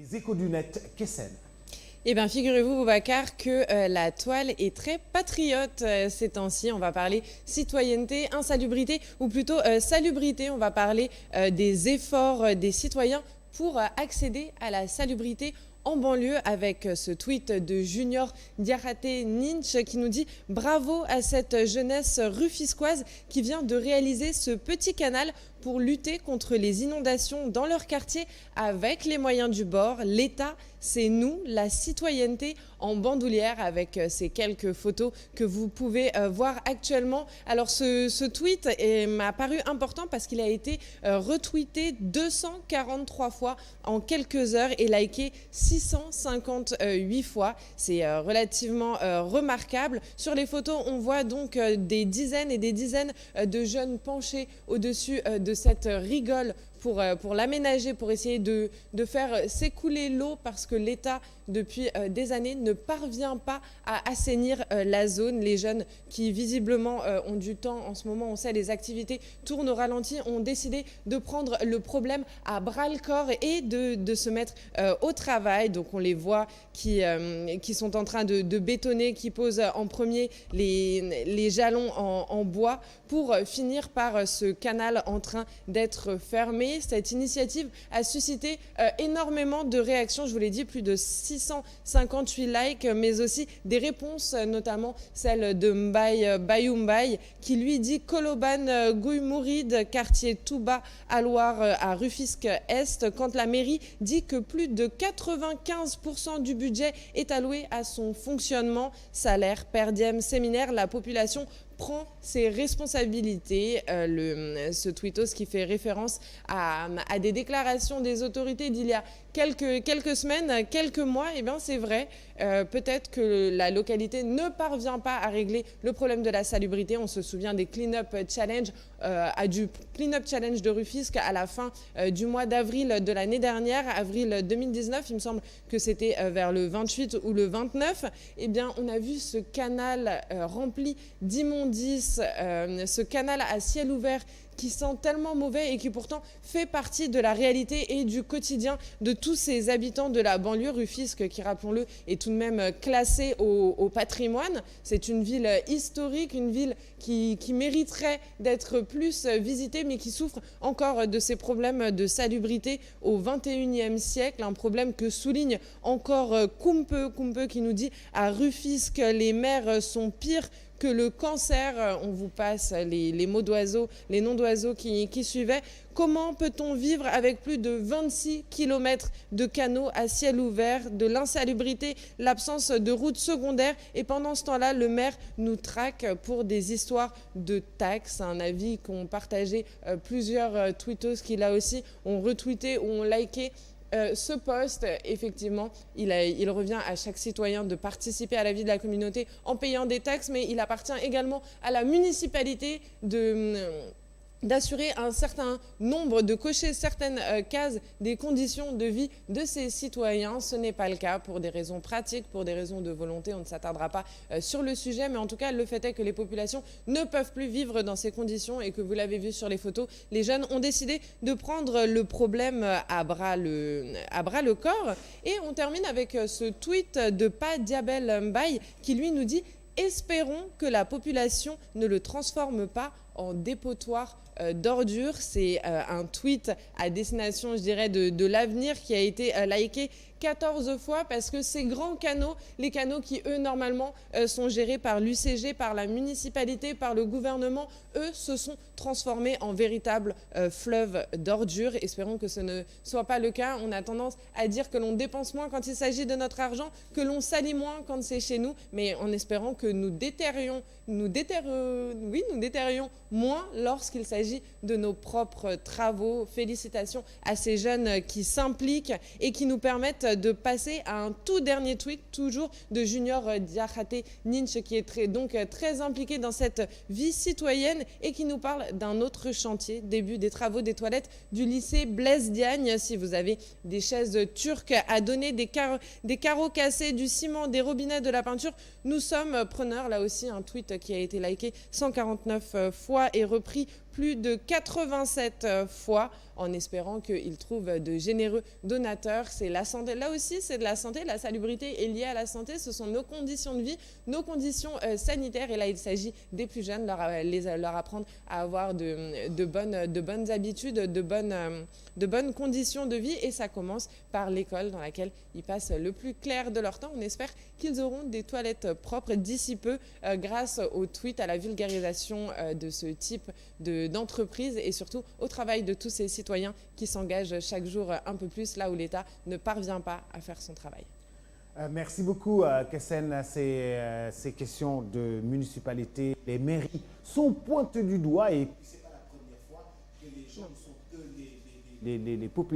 Les échos du net, Kessen. Eh bien, figurez-vous, Boubacar, que la toile est très patriote ces temps-ci. On va parler citoyenneté, insalubrité, ou plutôt salubrité. On va parler des efforts des citoyens pour accéder à la salubrité en banlieue avec ce tweet de Junior Diakhaté Ninch qui nous dit « Bravo à cette jeunesse rufisquoise qui vient de réaliser ce petit canal pour lutter contre les inondations dans leur quartier avec les moyens du bord. L'État, c'est nous, la citoyenneté en bandoulière » avec ces quelques photos que vous pouvez voir actuellement. Alors ce tweet m'a paru important parce qu'il a été retweeté 243 fois en quelques heures et liké 658 fois. C'est relativement remarquable. Sur les photos, on voit donc des dizaines et des dizaines de jeunes penchés au-dessus de cette rigole pour l'aménager, pour essayer de faire s'écouler l'eau parce que l'État, depuis des années, ne parvient pas à assainir la zone. Les jeunes qui visiblement ont du temps en ce moment, on sait, les activités tournent au ralenti, ont décidé de prendre le problème à bras-le-corps et de se mettre au travail. Donc on les voit qui sont en train de bétonner, qui posent en premier les jalons en bois pour finir par ce canal en train d'être fermé. Cette initiative a suscité énormément de réactions, je vous l'ai dit, plus de 658 likes, mais aussi des réponses, notamment celle de Mbaye Bayoumbay, qui lui dit Koloban Gouy-Mouride, quartier Touba à Loire à Rufisque-Est, quand la mairie dit que plus de 95% du budget est alloué à son fonctionnement, salaire, per diem, séminaire, la population prend ses responsabilités. Ce tweetos qui fait référence à des déclarations des autorités d'il y a quelques semaines, quelques mois. Et bien c'est vrai, peut-être que la localité ne parvient pas à régler le problème de la salubrité. On se souvient des Clean-up Challenge, du Clean-up Challenge de Rufisque à la fin du mois d'avril de l'année dernière, avril 2019, il me semble que c'était vers le 28 ou le 29. Eh bien on a vu ce canal rempli d'immondices, ce canal à ciel ouvert qui sent tellement mauvais et qui pourtant fait partie de la réalité et du quotidien de tous ces habitants de la banlieue. Rufisque, qui rappelons-le, est tout de même classée au patrimoine. C'est une ville historique, une ville qui mériterait d'être plus visitée, mais qui souffre encore de ces problèmes de salubrité au XXIe siècle. Un problème que souligne encore Koumpe qui nous dit « À Rufisque, les maires sont pires que le cancer ». On vous passe les mots d'oiseaux, les noms d'oiseaux qui suivaient. Comment peut-on vivre avec plus de 26 km de canaux à ciel ouvert, de l'insalubrité, l'absence de routes secondaires, et pendant ce temps-là, le maire nous traque pour des histoires de taxes. Un avis qu'ont partagé plusieurs tweetos qui là aussi ont retweeté ou ont liké ce poste. Effectivement, il revient à chaque citoyen de participer à la vie de la communauté en payant des taxes, mais il appartient également à la municipalité d'assurer un certain nombre, de cocher certaines cases des conditions de vie de ces citoyens. Ce n'est pas le cas pour des raisons pratiques, pour des raisons de volonté. On ne s'attardera pas sur le sujet, mais en tout cas, le fait est que les populations ne peuvent plus vivre dans ces conditions et que, vous l'avez vu sur les photos, les jeunes ont décidé de prendre le problème à bras le corps. Et on termine avec ce tweet de Pa Diabel Mbaye qui lui nous dit « Espérons que la population ne le transforme pas en dépotoir d'ordures ». C'est un tweet à destination, je dirais, de l'avenir qui a été liké 14 fois parce que ces grands canaux, les canaux qui eux normalement sont gérés par l'UCG, par la municipalité, par le gouvernement, eux se sont transformés en véritables fleuves d'ordures. Espérons que ce ne soit pas le cas. On a tendance à dire que l'on dépense moins quand il s'agit de notre argent, que l'on salit moins quand c'est chez nous, mais en espérant que nous déterrions moins lorsqu'il s'agit de nos propres travaux. Félicitations à ces jeunes qui s'impliquent et qui nous permettent de passer à un tout dernier tweet, toujours de Junior Diakhaté Ninch, qui est donc très impliqué dans cette vie citoyenne et qui nous parle d'un autre chantier, début des travaux des toilettes du lycée Blaise Diagne. Si vous avez des chaises turques à donner, des carreaux cassés, du ciment, des robinets, de la peinture, nous sommes preneurs. Là aussi, un tweet qui a été liké 149 fois et repris plus de 87 fois en espérant qu'ils trouvent de généreux donateurs. C'est la santé, là aussi c'est de la santé, la salubrité est liée à la santé, ce sont nos conditions de vie, nos conditions sanitaires et là il s'agit des plus jeunes, leur apprendre à avoir de bonnes habitudes, de bonnes conditions de vie et ça commence par l'école dans laquelle ils passent le plus clair de leur temps. On espère qu'ils auront des toilettes propres d'ici peu grâce au tweet, à la vulgarisation de ce type d'entreprise et surtout au travail de tous ces citoyens qui s'engagent chaque jour un peu plus là où l'État ne parvient pas à faire son travail. Merci beaucoup, Kessène. Ces questions de municipalité, les mairies sont pointées du doigt et ce n'est pas la première fois que les gens sont les populations.